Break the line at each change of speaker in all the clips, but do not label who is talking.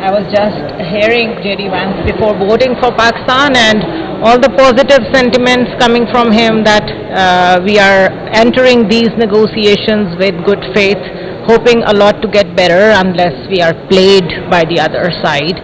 I was just hearing J.D. Vance before voting for Pakistan, and all the positive sentiments coming from him that we are entering these negotiations with good faith, hoping a lot to get better unless we are played by the other side.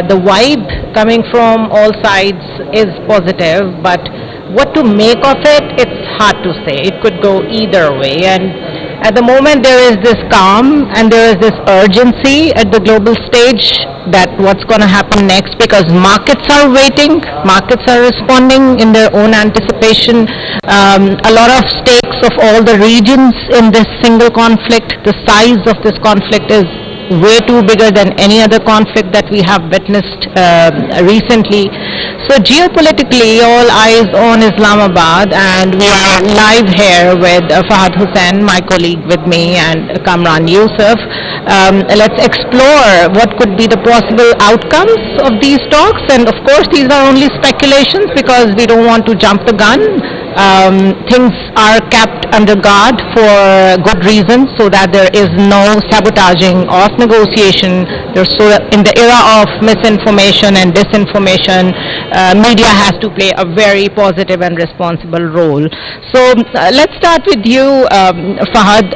The vibe coming from all sides is positive, but what to make of it, it's hard to say. It could go either way. And at the moment, there is this calm and there is this urgency at the global stage that what's going to happen next, because markets are waiting, markets are responding in their own anticipation. A lot of stakes of all the regions in this single conflict, the size of this conflict is way too bigger than any other conflict that we have witnessed recently. So geopolitically, all eyes on Islamabad, and we are live here with Fahad Hussain, my colleague with me, and Kamran Yusuf. Let's explore what could be the possible outcomes of these talks, and of course these are only speculations because we don't want to jump the gun. Things are kept under guard for good reasons, so that there is no sabotaging of negotiation. So in the era of misinformation and disinformation, media has to play a very positive and responsible role. So let's start with you, Fahad.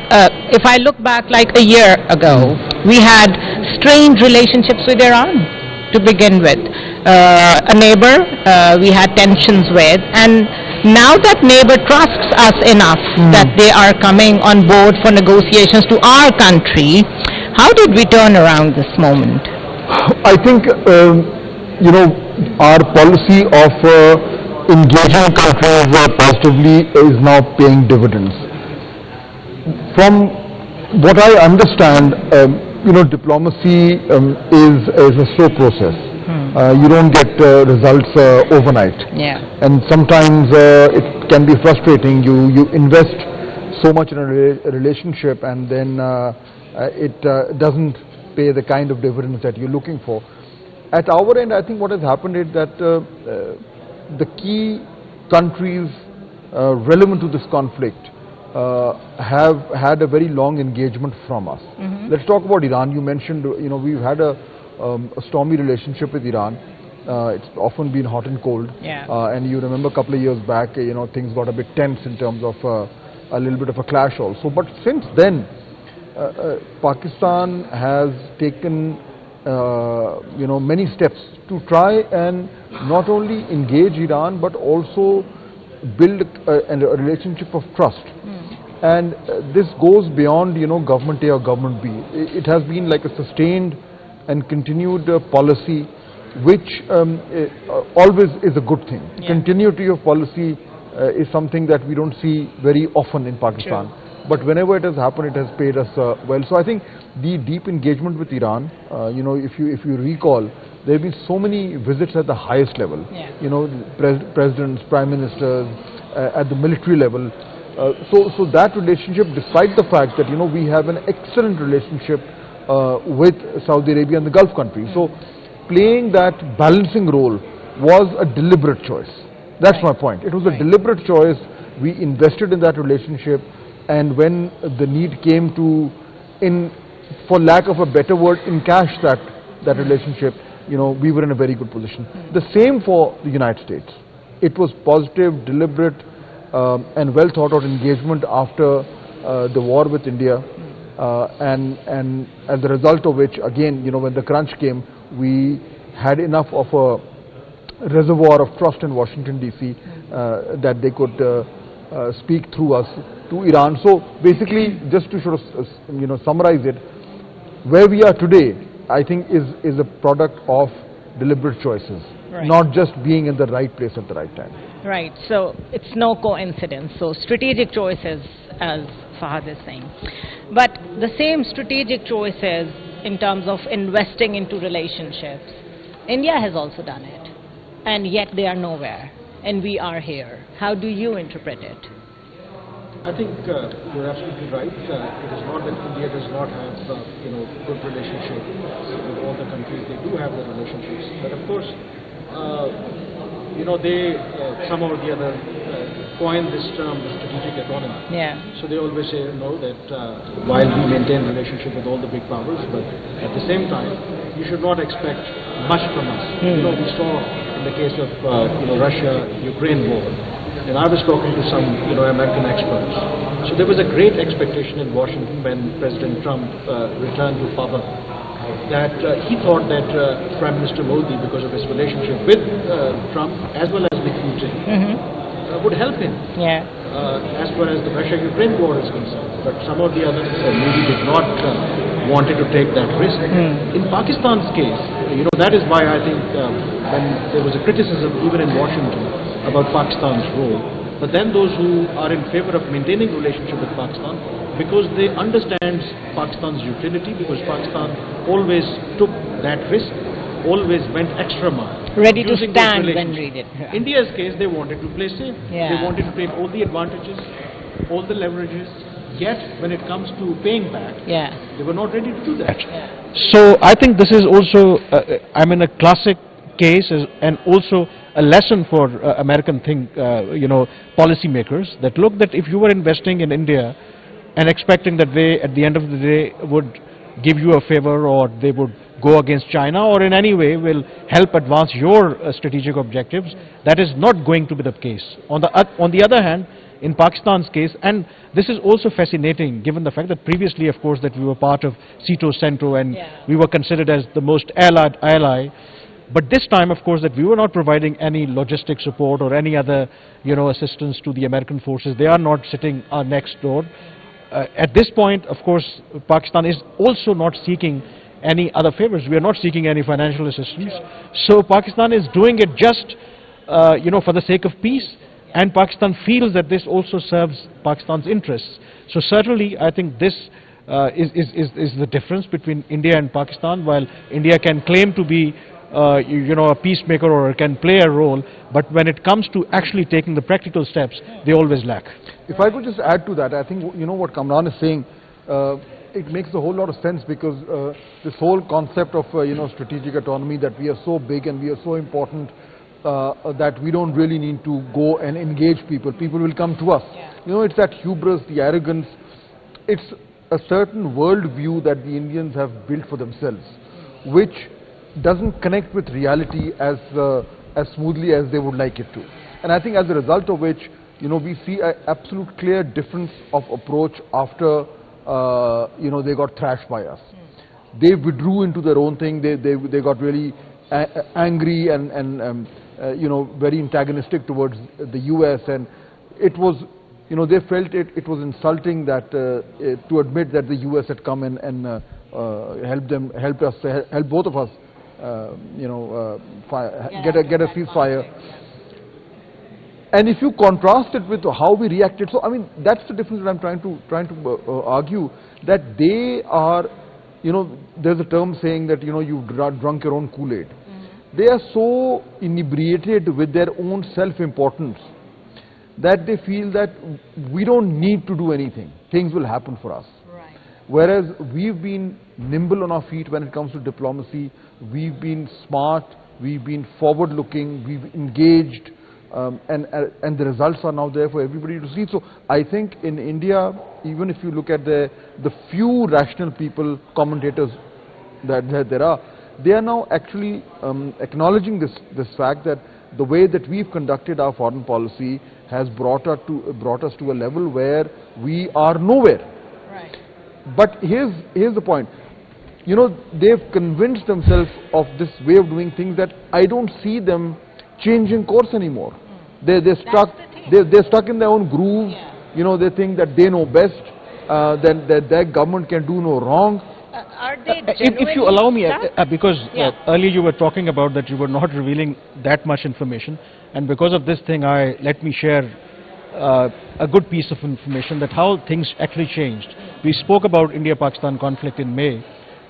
If I look back like a year ago, we had strained relationships with Iran to begin with. A neighbor we had tensions with, and now that neighbor trusts us enough that they are coming on board for negotiations to our country, how did we turn around this moment?
I think, our policy of engaging countries positively is now paying dividends. From what I understand, diplomacy is a slow process. You don't get results overnight.
Yeah.
And sometimes it can be frustrating. You invest so much in a relationship, and then it doesn't pay the kind of dividends that you're looking for. At our end, I think what has happened is that the key countries relevant to this conflict have had a very long engagement from us. Let's talk about Iran. You mentioned, we've had a stormy relationship with Iran. It's often been hot and cold.
Yeah.
And you remember a couple of years back, things got a bit tense in terms of a little bit of a clash also. But since then, Pakistan has taken many steps to try and not only engage Iran but also build a relationship of trust. And this goes beyond government A or government B. It has been like a sustained and continued policy, which always is a good thing.
Yeah.
Continuity of policy is something that we don't see very often in Pakistan.
True.
But whenever it has happened, it has paid us well. So I think the deep engagement with Iran, if you recall, there have been so many visits at the highest level.
Yeah.
Presidents, prime ministers, at the military level. So that relationship, despite the fact that we have an excellent relationship with Saudi Arabia and the Gulf countries, so playing that balancing role was a deliberate choice. That's
Right.
my point. It was a deliberate choice. We invested in that relationship. And when the need came to, for lack of a better word, encash that relationship, we were in a very good position. The same for the United States. It was positive, deliberate, and well thought out engagement after the war with India, and as a result of which, again, when the crunch came, we had enough of a reservoir of trust in Washington DC that they could speak through us to Iran. So basically, just to sort of summarize it, where we are today, I think is a product of deliberate choices,
Right.
not just being in the right place at the right time.
Right, so it's no coincidence. So strategic choices, as Fahad is saying. But the same strategic choices in terms of investing into relationships, India has also done it. And yet they are nowhere. And we are here. How do you interpret it?
I think you're absolutely right. It is not that India does not have, good relationships with all the countries. They do have the relationships, but of course, they somehow or the other coined this term, the strategic autonomy.
Yeah.
So they always say, that while we maintain relationship with all the big powers, but at the same time, you should not expect much from us. We saw in the case of Russia-Ukraine war, and I was talking to some American experts. So there was a great expectation in Washington when President Trump returned to power, that he thought that Prime Minister Modi, because of his relationship with Trump as well as with Putin, would help him as far as the Russia-Ukraine war is concerned. But some of the others maybe did not wanted to take that risk. In Pakistan's case, that is why I think when there was a criticism even in Washington about Pakistan's role, but then those who are in favor of maintaining relationship with Pakistan, because they understand Pakistan's utility, because Pakistan always took that risk, always went extra mile.
Ready to
using those
stand when
relationships.
needed.
India's case, they wanted to play safe.
Yeah.
They wanted to take all the advantages, all the leverages, yet when it comes to paying back, they were not ready to do that.
So I think this is also, a classic case and also a lesson for American policymakers that look, that if you were investing in India and expecting that they at the end of the day would give you a favor, or they would go against China, or in any way will help advance your strategic objectives, that is not going to be the case. On the other hand, in Pakistan's case, and this is also fascinating given the fact that previously, of course, that we were part of CETO-CENTO and we were considered as the most allied ally. But this time, of course, that we were not providing any logistic support or any other, assistance to the American forces. They are not sitting next door. At this point, of course, Pakistan is also not seeking any other favors. We are not seeking any financial assistance. So Pakistan is doing it just, for the sake of peace. And Pakistan feels that this also serves Pakistan's interests. So certainly, I think this is the difference between India and Pakistan. While India can claim to be a peacemaker or can play a role, but when it comes to actually taking the practical steps, they always lack.
If I could just add to that, I think what Kamran is saying, it makes a whole lot of sense, because this whole concept of strategic autonomy, that we are so big and we are so important that we don't really need to go and engage people. People will come to us. It's that hubris, the arrogance. It's a certain worldview that the Indians have built for themselves, which doesn't connect with reality as smoothly as they would like it to. And I think as a result of which, we see an absolute clear difference of approach after, they got thrashed by us. They withdrew into their own thing. They got really angry and very antagonistic towards the US, and it was, they felt it was insulting that to admit that the US had come in and helped both of us get a ceasefire. And if you contrast it with how we reacted, so I mean that's the difference that I'm trying to argue, that they are, there's a term saying that you've drunk your own Kool-Aid. They are so inebriated with their own self-importance that they feel that we don't need to do anything. Things will happen for us.
Right.
Whereas we've been nimble on our feet when it comes to diplomacy. We've been smart. We've been forward-looking. We've engaged, and the results are now there for everybody to see. So I think in India, even if you look at the few rational people, commentators that there are, they are now actually acknowledging this fact that the way that we've conducted our foreign policy has brought us to a level where we are nowhere.
Right.
But here's the point. They've convinced themselves of this way of doing things that I don't see them changing course anymore. They're stuck. They're stuck in their own groove.
Yeah.
They think that they know best. Then that their government can do no wrong.
Are they
If you allow me, because
Yeah.
earlier you were talking about that you were not revealing that much information, and because of this thing, let me share a good piece of information that how things actually changed. We spoke about India-Pakistan conflict in May,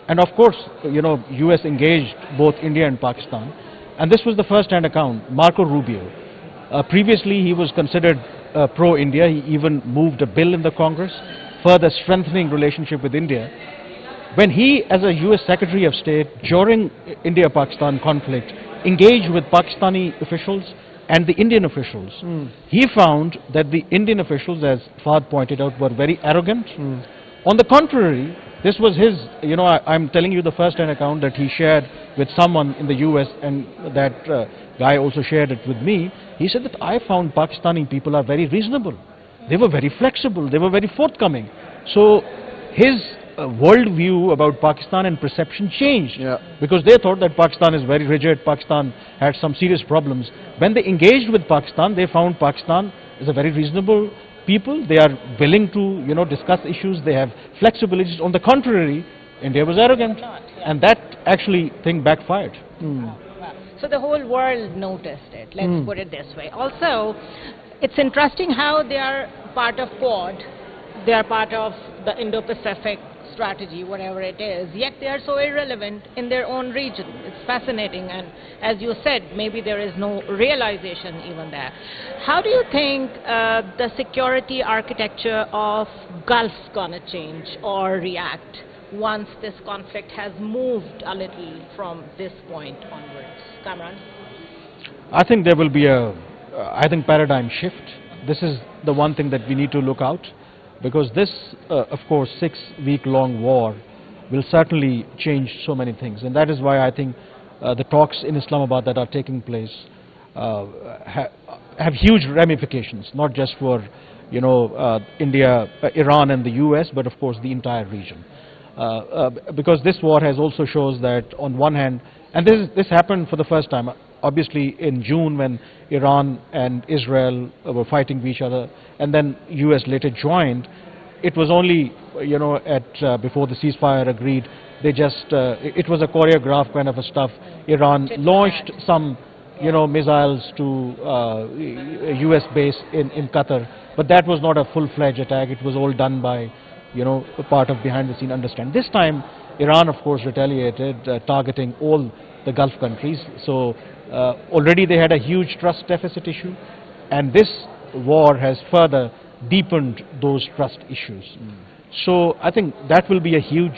and of course, US engaged both India and Pakistan, and this was the first-hand account. Marco Rubio, previously he was considered pro-India. He even moved a bill in the Congress, further strengthening relationship with India. When he, as a US Secretary of State, during India-Pakistan conflict, engaged with Pakistani officials and the Indian officials. He found that the Indian officials, as Fahd pointed out, were very arrogant. On the contrary, this was his, I'm telling you the first-hand account that he shared with someone in the US, and that guy also shared it with me. He said that I found Pakistani people are very reasonable. They were very flexible. They were very forthcoming. So his world view about Pakistan and perception changed, because they thought that Pakistan is very rigid, Pakistan had some serious problems. When they engaged with Pakistan, they found Pakistan is a very reasonable people. They are willing to discuss issues. They have flexibilities. On the contrary, India was arrogant, and that actually thing backfired.
So the whole world noticed it, let's put it this way. Also, it's interesting how they are part of Quad, they are part of the Indo-Pacific strategy, whatever it is, yet they are so irrelevant in their own region. It's fascinating, and as you said, maybe there is no realization even there. How do you think the security architecture of Gulf's gonna change or react once this conflict has moved a little from this point onwards? Kamran?
I think there will be a paradigm shift. This is the one thing that we need to look out, because this, of course, 6-week-long war will certainly change so many things, and that is why I think the talks in Islamabad that are taking place have huge ramifications, not just for India, Iran, and the US, but of course the entire region. Because this war has also shows that on one hand, and this happened for the first time, obviously in June when Iran and Israel were fighting with each other, and then US later joined. It was only before the ceasefire agreed, they just it was a choreographed kind of a stuff. Iran launched some missiles to a US base in Qatar, but that was not a full-fledged attack. It was all done by a part of behind-the-scene understand. This time Iran, of course, retaliated, targeting all the Gulf countries. So already they had a huge trust deficit issue, and this war has further deepened those trust issues. So I think that will be a huge,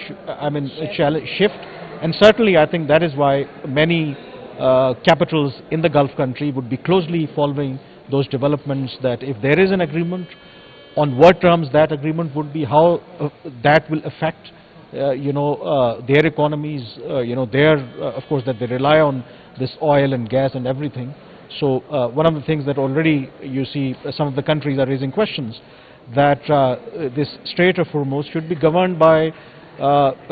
shift, and certainly I think that is why many capitals in the Gulf country would be closely following those developments, that if there is an agreement, on what terms that agreement would be, how that will affect their economies, of course, that they rely on this oil and gas and everything. So one of the things that already you see, some of the countries are raising questions that this Strait of Hormuz should be governed by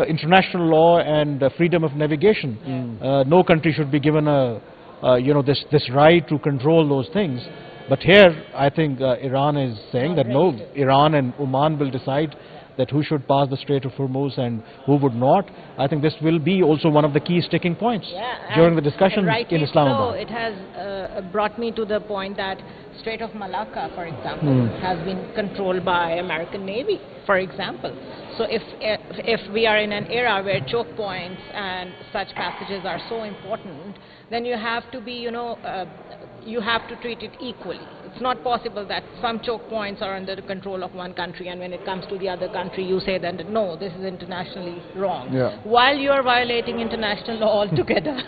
international law and freedom of navigation. No country should be given this right to control those things. But here, I think Iran is saying that no, Iran and Oman will decide that who should pass the Strait of Hormuz and who would not. I think this will be also one of the key sticking points during the discussion in Islamabad.
So it has brought me to the point that Strait of Malacca, for example, has been controlled by American Navy, for example. So if we are in an era where choke points and such passages are so important, then you have to be, you have to treat it equally. It's not possible that some choke points are under the control of one country, and when it comes to the other country, you say that no, this is internationally wrong, while you are violating international law altogether,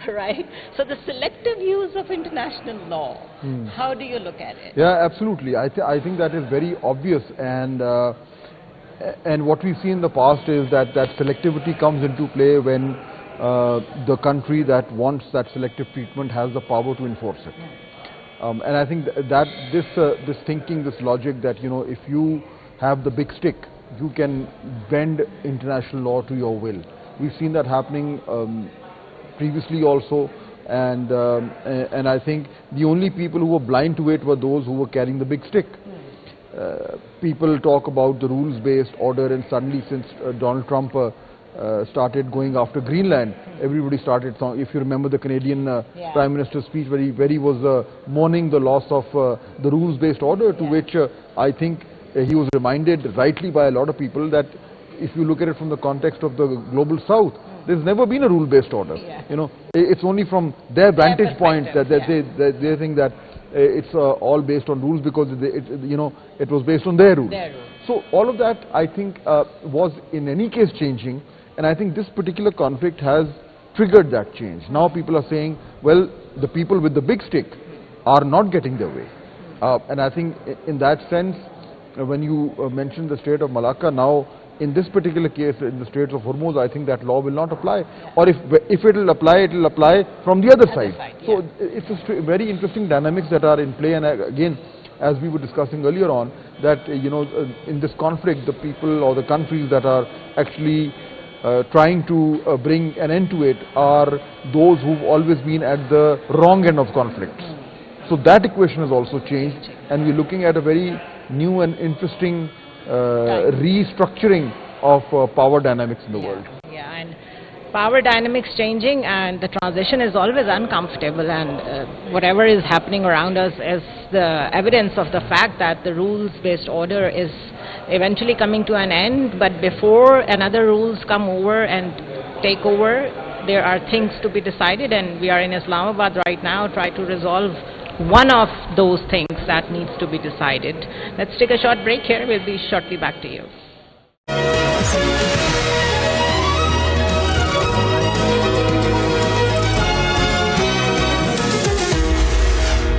right? So the selective use of international law, how do you look at it?
Yeah, absolutely. I think that is very obvious, and what we've seen in the past is that selectivity comes into play when the country that wants that selective treatment has the power to enforce it. And I think that this thinking, this logic that if you have the big stick, you can bend international law to your will. We've seen that happening previously also, and I think the only people who were blind to it were those who were carrying the big stick. People talk about the rules-based order, and suddenly since Donald Trump started going after Greenland, everybody started, if you remember the Canadian Prime Minister's speech where he was mourning the loss of the rules-based order, to which I think he was reminded rightly by a lot of people that if you look at it from the context of the global south, there's never been a rule-based order. It's only from their vantage point that they think that it's all based on rules, because it was based on their rules. So all of that, I think, was in any case changing. And I think this particular conflict has triggered that change. Now people are saying, well, the people with the big stick are not getting their way. And I think in that sense, when you mentioned the Strait of Malacca, now in this particular case, in the Straits of Hormuz, I think that law will not apply. Or if it will apply from the other side. So it's a very interesting dynamics that are in play. And again, as we were discussing earlier on, that in this conflict, the people or the countries that are actually trying to bring an end to it are those who've always been at the wrong end of conflicts. So that equation has also changed, and we're looking at a very new and interesting restructuring of power dynamics in the world.
Yeah, and power dynamics changing, and the transition is always uncomfortable, and whatever is happening around us is the evidence of the fact that the rules-based order is eventually coming to an end, but before another rules come over and take over, there are things to be decided, and we are in Islamabad right now trying to resolve one of those things that needs to be decided. Let's take a short break here. We'll be shortly back to you.